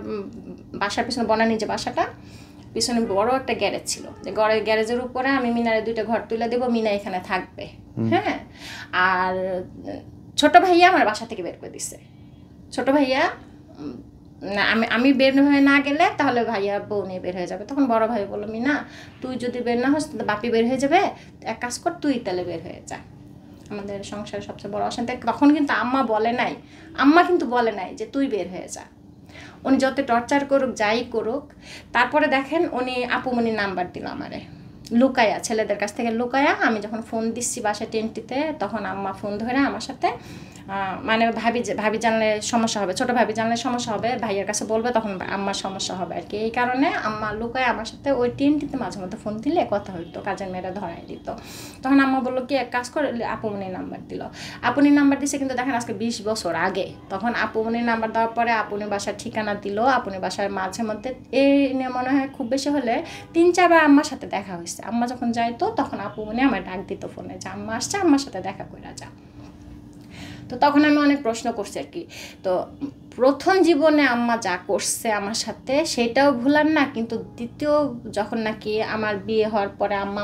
বাসার পিছনে বনানী যে বাসাটা, পিছনে বড় একটা গ্যারেজ ছিল, যে গ্যারেজের উপরে আমি মিনারে 2টা ঘর তুলে দেবো, মিনা এখানে থাকবে। হ্যাঁ, আর ছোট ভাইয়া আমার বাসা থেকে বের করে দিছে। ছোট ভাইয়া না, আমি বের হয়ে না গেলে তাহলে ভাইয়া বউ নিয়ে বের হয়ে যাবে। তখন বড় ভাই বললো, মিনা তুই যদি বের না হোস তো বাপি বের হয়ে যাবে, এক কাজ কর তুই তাহলে বের হয়ে যা। আমাদের সংসারের সবচেয়ে বড় অশান্তি। তখন কিন্তু আম্মা কিন্তু বলে নাই যে তুই বের হয়ে যা। উনি যত টর্চার করুক, যাই করুক, তারপরে দেখেন উনি আপুমনির নাম্বার দিল আমারে, লুকায়া, ছেলেদের কাছ থেকে লুকায়া। আমি যখন ফোন দিচ্ছি বাসায় টেন্টিতে, তখন আম্মা ফোন ধরে আমার সাথে মানে ভাবি জানলে সমস্যা হবে, ছোট ভাবি জানলে সমস্যা হবে, ভাইয়ের কাছে বলবে, তখন আম্মার সমস্যা হবে আর কি। এই কারণে আম্মা লুকায় আমার সাথে ওই টেন্টিতে মাঝে মধ্যে ফোন দিলে কথা হইতো, কাজের মেয়েরা ধরাই দিত। তখন আম্মা বললো কি এক কাজ করে, আপুমনির নাম্বার দিল। আপুনির নাম্বার দিছে, কিন্তু দেখেন আজকে 20 বছর আগে। তখন আপুমনির নাম্বার দেওয়ার পরে আপুনি বাসার ঠিকানা দিল, আপুনি বাসার মাঝে মধ্যে এই নিয়ে মনে হয় খুব বেশি হলে 3-4 বার আম্মার সাথে দেখা হয়েছে। আম্মা যখন যাইতো তখন আপুমনি আমার ডাক দিত ফোনে যে আম্মা আসছে, আম্মার সাথে দেখা করে যা। তো তখন আমি অনেক প্রশ্ন করছি আর কি। তো প্রথম জীবনে আম্মা যা করছে আমার সাথে সেটাও ভুলার না, কিন্তু দ্বিতীয় যখন নাকি আমার বিয়ে হওয়ার পরে আব্বা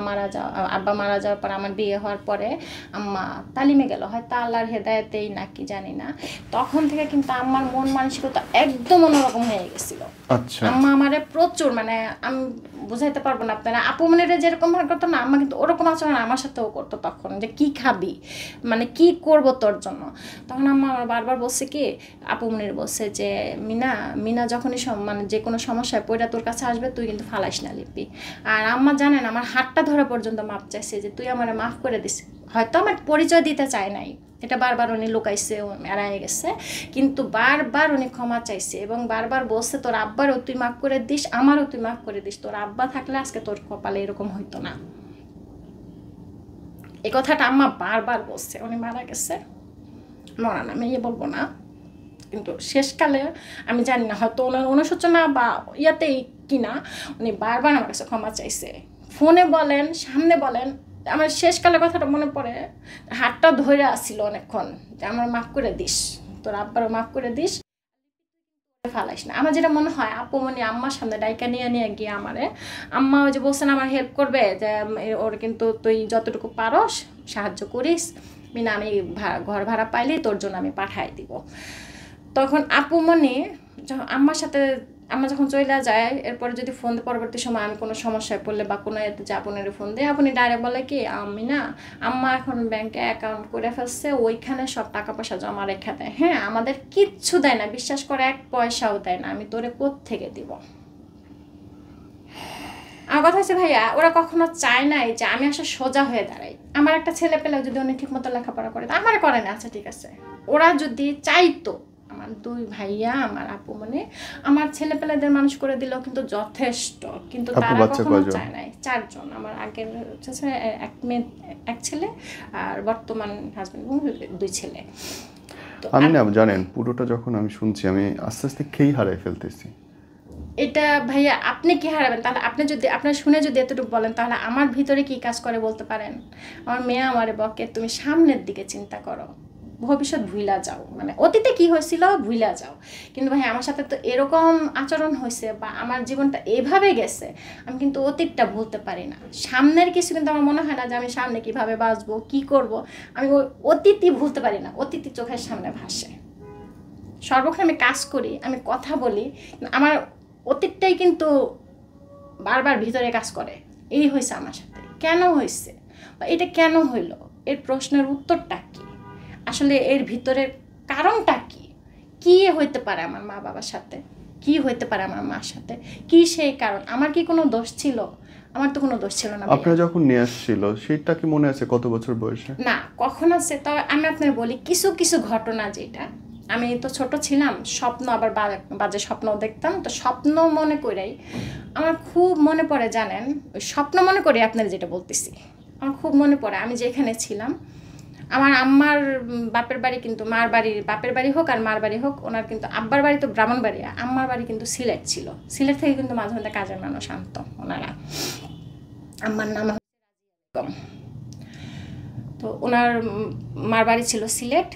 মারা যাওয়ার পরে আমার বিয়ে হওয়ার পরে আম্মা তালিমে গেল, হয়তো আল্লাহর হেদায়েতেই নাকি জানি না, তখন থেকে কিন্তু আম্মার মন মানসিকতা একদম অন্যরকম হয়ে গেছিল। আচ্ছা, আম্মা আমারে প্রচুর, মানে আমি বুঝাইতে পারবো না আপনারা, আপু মনিরে যেরকম ভাবে করতো না, আম্মা কিন্তু ওরকম আচরণ আমার সাথেও করতো। তখন যে কি খাবি, মানে কি করব তোর জন্য, তখন আম্মা আমার বারবার বলছে কি, আপু মনির বলছে যে মিনা যখনই মানে যে কোনো সমস্যায় পড়া তোর কাছে আসবে, তুই কিন্তু ফালাইস না লিপি। আর আম্মা জানেন আমার হাতটা ধরা পর্যন্ত মাপ চাইছে যে তুই আমারে মাফ করে দিস। হয়তো আমার পরিচয় দিতে চায় নাই, এটা বারবার উনি লুকাইছে, এড়াই গেছে, কিন্তু বারবার উনি ক্ষমা চাইছে এবং বারবার বলছে তোর আব্বারও তুই মাফ করে দিস, আমারও তুই মাফ করে দিস, তোর আব্বা থাকলে আজকে তোর কপালে এরকম হইতো না। এই কথাটা আম্মা বারবার বলছে। উনি মারা গেছে, মরা না, আমি বলবো না, কিন্তু শেষকালে আমি জানি না হয়তো ওনার অনুশোচনা বা ইয়াতেই কিনা উনি বারবার আমার কাছে ক্ষমা চাইছে, ফোনে বলেন, সামনে বলেন। আমার শেষকালে কথাটা মনে পড়ে, হাতটা ধরে আসছিল অনেকক্ষণ যে আমার মাফ করে দিস, তোর আব্বারও মাফ করে দিস, ফালাইস না। আমার যেটা মনে হয় আপুমনি আম্মার সামনে ডাইকা নিয়ে গিয়ে আমারে, আম্মা ওই যে বলছেন আমার হেল্প করবে, যে ওর কিন্তু তুই যতটুকু পারস সাহায্য করিস, মিনা আমি ঘর ভাড়া পাইলে তোর জন্য আমি পাঠাই দিব। তখন আপুমনি আম্মা যখন চলে যায়, এরপরে যদি ফোন দিয়ে পরবর্তী সময় আমি কোনো সমস্যায় পড়লে বা কোনো এতে যে আপুনের ফোন দিয়ে, আপনি ডাইরেক্ট বলে কি আম্মা এখন ব্যাংকে অ্যাকাউন্ট করে ফেলছে, ওইখানে সব টাকা পয়সা জমা রেখে দেয়। হ্যাঁ, আমাদের কিচ্ছু দেয় না, বিশ্বাস করে 1 পয়সাও দেয় না, আমি তোরে কোত্থেকে দিব। আমার কথা হচ্ছে ভাইয়া, ওরা কখনো চায় নাই যে আমি আসলে সোজা হয়ে দাঁড়াই। আমার একটা ছেলে পেলেও যদি উনি ঠিক মতো লেখাপড়া করে, আমার করে না, আচ্ছা ঠিক আছে, ওরা যদি চাইতো, আমার 2 ভাইয়া আমার আপু মানে আমার ছেলে পেলেদের মানুষ করে দিল কিন্তু যথেষ্ট, কিন্তু তারা কখনো চায় নাই। 4 জন, আমার আগের হচ্ছে 1 মেয়ে 1 ছেলে, আর বর্তমান হাজবেন্ড 2 ছেলে। আমি না জানেন পুরোটা যখন আমি শুনছি আমি আস্তে আস্তে খেই হারাই ফেলতেছি। এটা ভাইয়া আপনি কি হারাবেন? তাহলে আপনি যদি আপনার শুনে যদি এতটুকু বলেন, তাহলে আমার ভিতরে কি কাজ করে বলতে পারেন? আমার মেয়ে আমারে বকে তুমি সামনের দিকে চিন্তা করো, ভবিষ্যৎ ভুইলা যাও, মানে অতীতে কি হয়েছিল ভুইলা যাও। কিন্তু ভাই আমার সাথে তো এরকম আচরণ হয়েছে বা আমার জীবনটা এভাবে গেছে, আমি কিন্তু অতীতটা ভুলতে পারি না। সামনের কিছু কিন্তু আমার মনে হয় না যে আমি সামনে কিভাবে বাঁচবো, কি করব, আমি ওই অতীতই ভুলতে পারি না। অতীতই চোখের সামনে ভাসে। সর্বক্ষণ আমি কাজ করি, আমি কথা বলি, আমার অতীতটাই কিন্তু বারবার ভিতরে কাজ করে। এই হয়েছে আমার সাথে, কেন হয়েছে বা এটা কেন হইল, এর প্রশ্নের উত্তরটা কি, আসলে এর ভিতরের কারণটা কি, কি হইতে পারে আমার মা বাবার সাথে, কি হইতে পারে আমার মার সাথে, কি সেই কারণ, আমার কি কোনো দোষ ছিল? আমার তো কোনো দোষ ছিল না। আপনারা যখন নিয়ে আসছিল সেটা কি মনে আছে কত বছর বয়সে? না, কখন আছে, তবে আমি আপনার বলি কিছু কিছু ঘটনা যেটা আমি তো ছোট ছিলাম, স্বপ্ন আবার বাজে স্বপ্ন দেখতাম, তো স্বপ্ন মনে করেই আমার খুব মনে পড়ে জানেন, ওই স্বপ্ন মনে করে আপনারা যেটা বলতেছি, আমার খুব মনে পড়ে আমি যেখানে ছিলাম। আমার আম্মার বাপের বাড়ি কিন্তু মার বাড়ির, বাপের বাড়ি হোক আর মার বাড়ি হোক, ওনার কিন্তু আব্বার বাড়ি তো ব্রাহ্মণবাড়িয়া, আম্মার বাড়ি কিন্তু সিলেট ছিল। সিলেট থেকে কিন্তু মাঝে মধ্যে কাজের মানুষ আনতো ওনারা। আম্মার নাম তো ওনার মার বাড়ি ছিল সিলেট।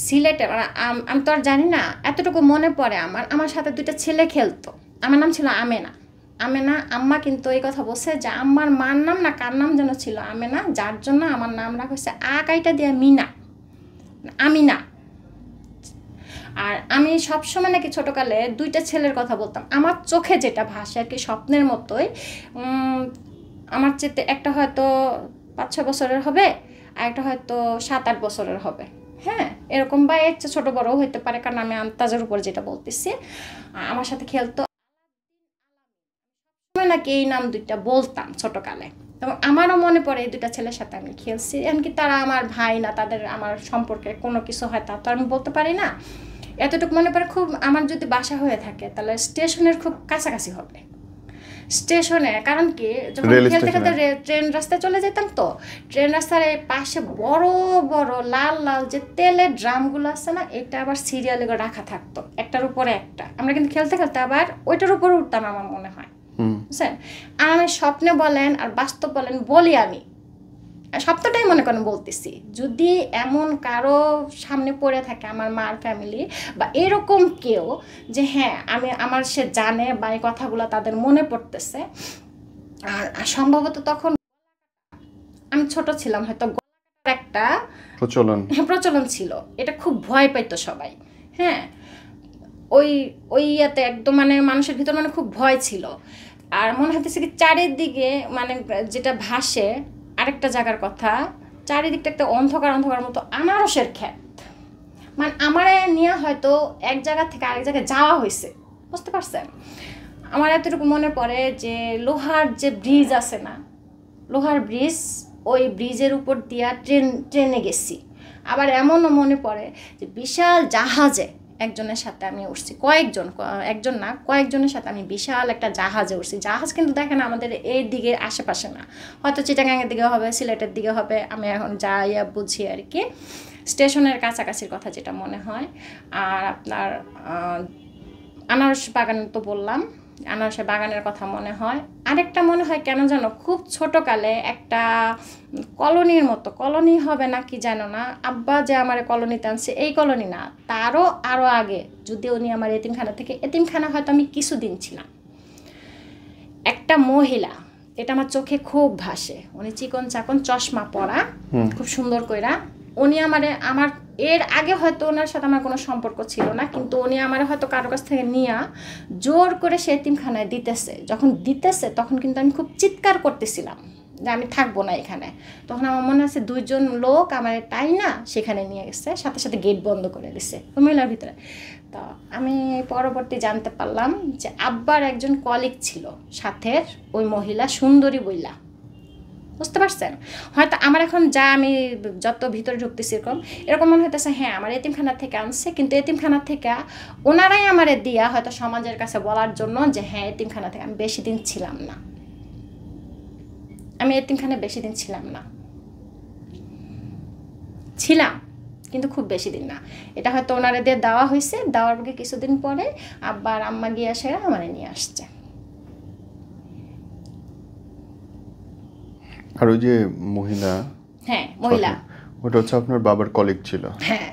সিলেটে মানে আমি তো আর জানি না, এতটুকু মনে পড়ে আমার সাথে দুইটা ছেলে খেলতো। আমার নাম ছিল আমেনা। আমেনা, আম্মা কিন্তু এই কথা বলছে যে আম্মার মার নাম না কার নাম যেন ছিল আমেনা, যার জন্য আমার নাম রাখা হয়েছে কাইটা দিয়ে মিনা, আমিনা। আর আমি সবসময় নাকি ছোটোকালে দুইটা ছেলের কথা বলতাম, আমার চোখে যেটা ভাসে আর কি স্বপ্নের মতোই। আমার চেয়ে একটা হয়তো 5-6 বছরের হবে, আর একটা হয়তো 7-8 বছরের হবে, হ্যাঁ এরকম, বা এর চেয়ে ছোটো বড়ও হইতে পারে, কারণ আমি আন্তাজের উপর যেটা বলতেছি। আমার সাথে খেলতো নাকি এই নাম দুইটা বলতাম ছোটোকালে, এবং আমারও মনে পড়ে এই দুইটা ছেলের সাথে আমি খেলছি। এমনকি তারা আমার ভাই না, তাদের আমার সম্পর্কে কোনো কিছু হয় তা তো আমি বলতে পারি না, এতটুকু মনে পড়ে। খুব আমার যদি বাসা হয়ে থাকে তাহলে স্টেশনের খুব কাছাকাছি হবে, স্টেশনে। কারণ কি যখন খেলতে খেলতে ট্রেন রাস্তায় চলে যেতাম, তো ট্রেন রাস্তার পাশে বড় বড় লাল লাল যে তেলের ড্রামগুলো আছে না, এটা আবার সিরিয়ালে রাখা থাকতো একটার উপরে একটা। আমরা কিন্তু খেলতে খেলতে আবার ওইটার উপরে উঠতাম আমার মনে হয়, বুঝছেন। আর আমি স্বপ্নে বলেন আর বাস্তব বলেন বলি, আমি সপ্তাহটাই মনে করেন বলতেছি, যদি এমন কারো সামনে পড়ে থাকে আমার মার ফ্যামিলি বা এরকম কেউ যে হ্যাঁ আমার সে জানে বা এই কথাগুলো তাদের মনে পড়তেছে। আর সম্ভবত তখন আমি ছোট ছিলাম, হয়তো একটা প্রচলন ছিল, এটা খুব ভয় পাইতো সবাই, হ্যাঁ ওই ইয়াতে একদম মানে মানুষের ভিতর মানে খুব ভয় ছিল। আর মনে হইতেছে কি চারিদিকে মানে যেটা ভাসে আরেকটা জায়গার কথা, চারিদিকটা একটা অন্ধকার অন্ধকার মতো আনারসের ক্ষেত, মানে আমারে নিয়ে হয়তো এক জায়গা থেকে আরেক জায়গায় যাওয়া হয়েছে, বুঝতে পারছেন। আমার এতটুকু মনে পড়ে যে লোহার যে ব্রিজ আছে না, লোহার ব্রিজ, ওই ব্রিজের উপর দিয়া ট্রেনে গেছি। আবার এমনও মনে পড়ে যে বিশাল জাহাজে একজনের সাথে আমি উঠছি, একজন না কয়েকজনের সাথে আমি বিশাল একটা জাহাজে উঠছি। জাহাজ কিন্তু দেখেন আমাদের এই দিকে আশেপাশে না, হয়তো চিটাগাংয়ের দিকে হবে, সিলেটের দিকে হবে, আমি এখন যাইয়া বুঝি আর কি। স্টেশনের কাছাকাছির কথা যেটা মনে হয়। আর আপনার আনারস বাগান তো বললাম, আনারসের বাগানের কথা মনে হয়। আরেকটা মনে হয় কেন জানো, খুব ছোটোকালে একটা কলোনির মতো, কলোনি হবে না কি জানো না, আব্বা যে আমার কলোনিতে আনছে, এই কলোনি না তারও আরও আগে, যদি উনি আমার এতিমখানা থেকে, এতিমখানা হয়তো আমি কিছুদিন ছিলাম, একটা মহিলা, এটা আমার চোখে খুব ভাসে, উনি চিকন চাকন চশমা পরা, খুব সুন্দর কইরা, উনি আমার এর আগে হয়তো ওনার সাথে আমার কোনো সম্পর্ক ছিল না, কিন্তু উনি আমার হয়তো কারো কাছ থেকে নিয়ে জোর করে সে এতিমখানায় দিতেছে। যখন দিতেছে তখন কিন্তু আমি খুব চিৎকার করতেছিলাম যে আমি থাকবো না এখানে। তখন আমার মনে আছে 2জন লোক আমার তাই না সেখানে নিয়ে গেছে, সাথে সাথে গেট বন্ধ করে দিছে ওই মহিলার ভিতরে। তো আমি পরবর্তী জানতে পারলাম যে আব্বার একজন কলিগ ছিল সাথের, ওই মহিলা সুন্দরী বইলা, বুঝতে পারছেন। হয়তো আমার এখন যা আমি যত ভিতরে ঢুকতেছি এরকম মনে হইতেছে হ্যাঁ আমার এতিমখানা থেকে আনছে, কিন্তু এতিমখানা থেকে ওনারাই আমারে দিয়া হয়তো সমাজের কাছে বলার জন্য যে হ্যাঁ এতিমখানা থেকে। আমি বেশি দিন ছিলাম না, আমি এতিমখানায় বেশি দিন ছিলাম কিন্তু খুব বেশি দিন না। এটা হয়তো ওনারা দিয়ে দেওয়া হয়েছে, দেওয়ার পরে কিছুদিন পরে আব্বা আর আম্মা গিয়ে আসে আমারে নিয়ে আসছে। আর ওই যে মহিলা, হ্যাঁ মহিলা, ওটা হচ্ছে আপনার বাবার কলিগ ছিল। হ্যাঁ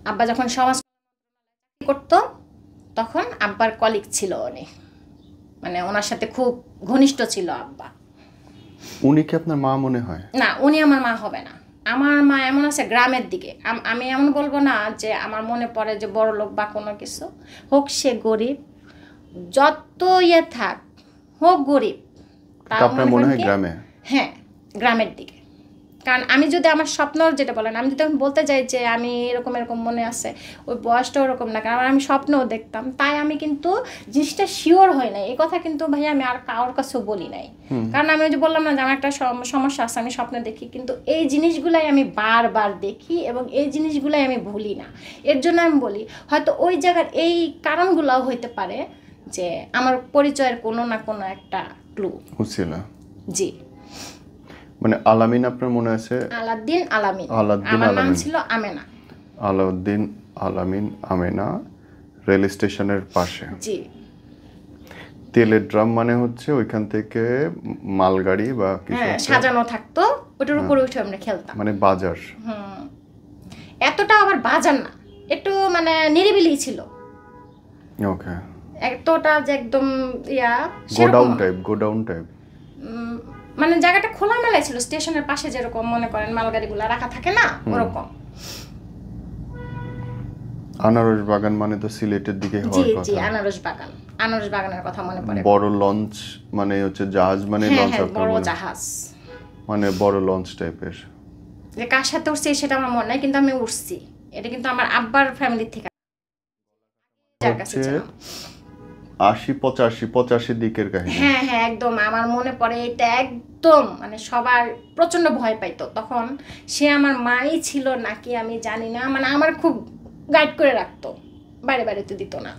আব্বা যখন সমাজ করতো তখন আব্বার কলিগ ছিল উনি, মানে ওনার সাথে খুব ঘনিষ্ঠ ছিল আব্বা। উনি কি আপনার মা মনে হয়? না উনি আমার মা হবে না, আমার মা এমন আছে গ্রামের দিকে। আমি এমন বলবো না যে আমার মনে পড়ে যে বড় লোক বা কোনো কিছু, হোক সে গরিব, যত ইয়ে থাক হোক গরিব, আপনার মনে হয় গ্রামে? হ্যাঁ গ্রামের দিকে। কারণ আমি যদি আমার স্বপ্ন যেটা বলেন, আমি যদি বলতে যাই যে আমি এরকম এরকম মনে আছে, ওই বয়সটা ওরকম না, কারণ আমি স্বপ্নও দেখতাম, তাই আমি কিন্তু জিনিসটা শিওর হয় নাই। এই কথা কিন্তু ভাই আমি আর কারোর কাছেও বলি নাই, কারণ আমি ওই যে বললাম না যে আমার একটা সমস্যা আছে, আমি স্বপ্ন দেখি, কিন্তু এই জিনিসগুলাই আমি বারবার দেখি এবং এই জিনিসগুলাই আমি ভুলি না। এর জন্য আমি বলি হয়তো ওই জায়গার এই কারণগুলোও হইতে পারে যে আমার পরিচয়ের কোনো না কোনো একটা ক্লু ছিল। জি। মানে আলামিন আপনার মনে আছে? আলাউদ্দিন আলামিন। আলাউদ্দিন আমার নাম আলামিন ছিল আমেনা। আলাউদ্দিন আলামিন আমেনা, রেল স্টেশনের পাশে। জি। তেলের ড্রাম মানে হচ্ছে ওইখান থেকে মালগাড়ি বা কিছু হ্যাঁ, একটা, সাজানো থাকতো, ওটার উপরে উঠে আমরা খেলতাম। মানে বাজার। এতটা আবার বাজার না, একটু মানে নিরিবিলি ছিল। ওকে। এতটা যে একদম ইয়া গোডাউন টাইপ। মানে জায়গাটা খোলামেলাই ছিল, স্টেশনের পাশে যেরকম মনে করেন মালগাড়িগুলো রাখা থাকে না, ওরকম। আনারস বাগান মানে তো সিলেটের দিকে জি হওয়ার জি, কথা। আনারস বাগানের কথা মনে পড়ে। বড় লঞ্চ মানে হচ্ছে জাহাজ, মানে লঞ্চ হ্যাঁ, আপনার বড় মনে, জাহাজ, মানে বড় লঞ্চ টাইপের। যে কার সাথে উঠছি সেটা আমার মনে নাই, কিন্তু আমি উঠছি। এটা কিন্তু আমার আব্বার ফ্যামিলি থেকে, যার কাছে হচ্ছে ছিলাম। 85 দিকের কাহিনী। হ্যাঁ হ্যাঁ, একদম আমার মনে পড়ে এটা একদম, মানে সবার প্রচন্ড ভয় পাইতো তখন। সে আমার মাই ছিল নাকি আমি জানি না, মানে আমার খুব গাইড করে রাখতো, বাইরে বাইরে তো দিত না।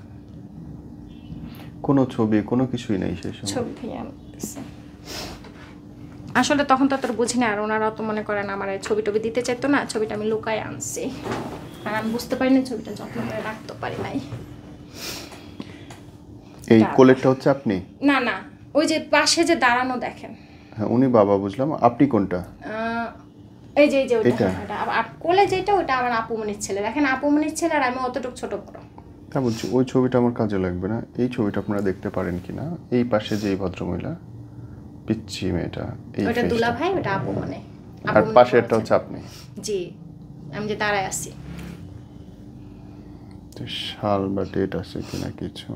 কোনো ছবি কোনো কিছুই নেই সেই সময়। ছবি আসলে তখন তো তোর বুঝি না, আর ওনারা তো মনে করেন আমার ছবি টবি দিতে চাইতো না, ছবিটা আমি লুকায় আনছি, আর আমি বুঝতে পারিনি ছবিটা যত্ন করে রাখতে পারি নাই। এই কোলেরটা হচ্ছে আপনি? না না, ওই যে পাশে যে দাঁড়ানো দেখেন। হ্যাঁ, উনি বাবা, বুঝলাম। আপনি কোনটা? এই যে ওটা কোলে যেটা, ওটা আমার আপুমনির ছেলে। দেখেন আপুমনির ছেলে আর আমি অতটুকু ছোট বড়। তা বলছি ওই ছবিটা আমার কাজে লাগবে না, এই ছবিটা আপনারা দেখতে পারেন কিনা? এই পাশে যে ভদ্রমহিলা, পিচ্ছি মেয়েটা, এই ওটা দুলা ভাই, ওটা আপু মানে। আর পাশে একটা হচ্ছে আপনি। জি, আমি যে দাঁড়ায় আছি। সাল বা ডেট আছে কিনা কিছু?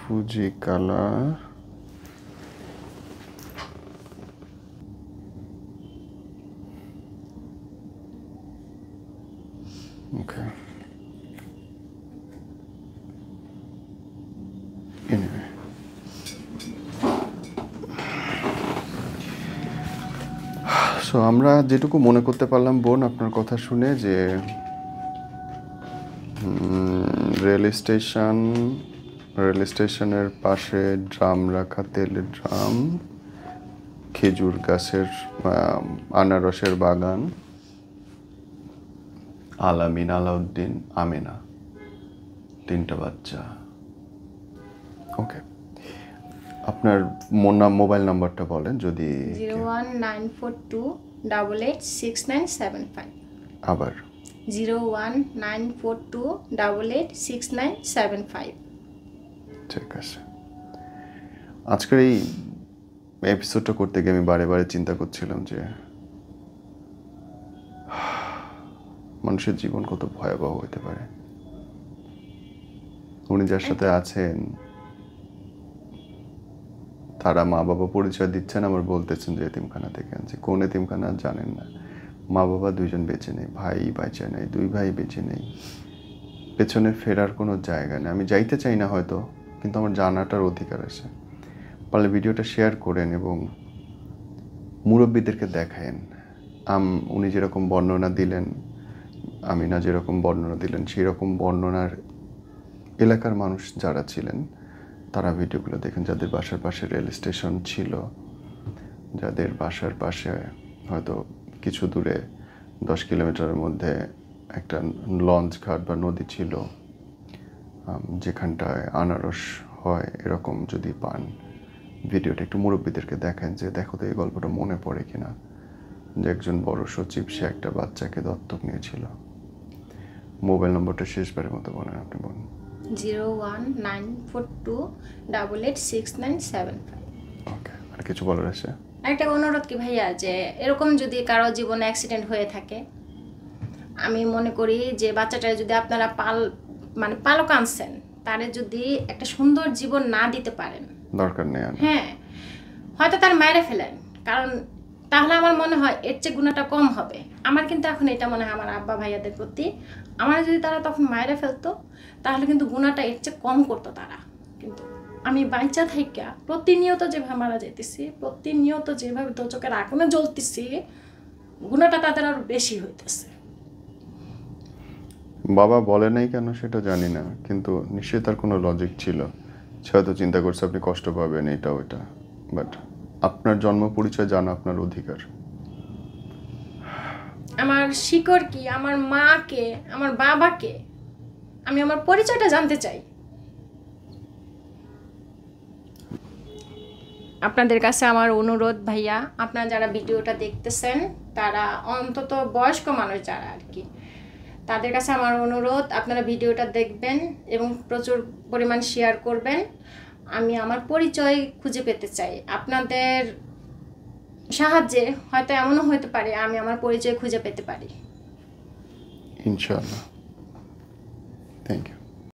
ফুজি কালার, ওকে। এনিওয়ে, সো আমরা যেটুকু মনে করতে পারলাম বোন আপনার কথা শুনে, যে রেল স্টেশনের পাশে ড্রাম রাখা, তেলের ড্রাম, খেজুর গাছের, আনারসের বাগান, আলামিন আলাউদ্দিন আমেনা, 3টা বাচ্চা। ওকে, আপনার মোবাইল নাম্বারটা বলেন যদি। 01942886975। আবার 01942886975। ঠিক আছে। আজকের এই এপিসোডটা করতে গিয়ে আমি বারে বারে চিন্তা করছিলাম যে মানুষের জীবন কত ভয়াবহ হতে পারে। উনি যার সাথে আছেন তারা মা বাবা পরিচয় দিচ্ছেন, আবার বলতেছেন যে এতিমখানা থেকে আনছি। কোন এতিমখানা জানেন না। মা বাবা 2জন বেঁচে নেই, ভাই বেঁচে নেই, 2 ভাই বেঁচে নেই, পেছনে ফেরার কোনো জায়গা নেই। আমি যাইতে চাই না হয়তো, কিন্তু আমার জানাটার অধিকার আছে। পারলে ভিডিওটা শেয়ার করেন এবং মুরব্বীদেরকে দেখায়েন। উনি যেরকম বর্ণনা দিলেন, আমিনা যেরকম বর্ণনা দিলেন, সেই রকম বর্ণনার এলাকার মানুষ যারা ছিলেন তারা ভিডিওগুলো দেখেন। যাদের বাসার পাশে রেল স্টেশন ছিল, যাদের বাসার পাশে হয়তো কিছু দূরে 10 কিলোমিটারের মধ্যে একটা লঞ্চ ঘাট বা নদী ছিল, যেখানটায় আনারস হয়, এরকম যদি পান, ভিডিওটা একটু মুরব্বীদেরকে দেখেন যে দেখো তো এই গল্পটা মনে পড়ে কিনা, যে একজন বড় সচিব সে একটা বাচ্চাকে দত্তক নিয়েছিল। মোবাইল নম্বরটা শেষবারের মতো বলেন আপনি, বলুন। 01942886975। ওকে, আর কিছু বলার আছে? একটা অনুরোধ কি ভাইয়া, যে এরকম যদি কারো জীবনে অ্যাক্সিডেন্ট হয়ে থাকে, আমি মনে করি যে বাচ্চাটা যদি আপনারা পালক আনছেন, তারে যদি একটা সুন্দর জীবন না দিতে পারেন, দরকার নেই। হ্যাঁ, হয়তো তার মেরে ফেলেন, কারণ তাহলে আমার মনে হয় এর চেয়ে গুণাটা কম হবে। আমার কিন্তু এখন এটা মনে হয় আমার আব্বা ভাইয়াদের প্রতি, আমার যদি তারা তখন মেরে ফেলতো তাহলে কিন্তু গুণাটা এর চেয়ে কম করতো তারা। কিন্তু আমি বাইচা থাইকা প্রতিনিয়ত যেভাবে মারা যেতেছি, প্রতিনিয়ত যেভাবে দোচকের আগুনে জ্বলতেছি, গুণাটা তাদের আরো বেশি হইতেছে। বাবা বলে নাই কেন সেটা জানি না, কিন্তু নিশ্চয়ই তার কোনো লজিক ছিল। সে হয়তো চিন্তা করছে আপনি কষ্ট পাবেন এটা ওইটা, বাট আপনার জন্ম পরিচয় জানা আপনার অধিকার। আমার শিকড় কি, আমার মাকে, আমার বাবাকে, আমি আমার পরিচয়টা জানতে চাই। আপনাদের কাছে আমার অনুরোধ ভাইয়া, আপনারা যারা ভিডিওটা দেখতেছেন তারা অন্তত বয়স্ক মানুষ যারা আর কি, তাদের কাছে আমার অনুরোধ আপনারা ভিডিওটা দেখবেন এবং প্রচুর পরিমাণ শেয়ার করবেন। আমি আমার পরিচয় খুঁজে পেতে চাই। আপনাদের সাহায্যে হয়তো এমনও হতে পারে আমি আমার পরিচয় খুঁজে পেতে পারি। ইনশাআল্লাহ। Thank you.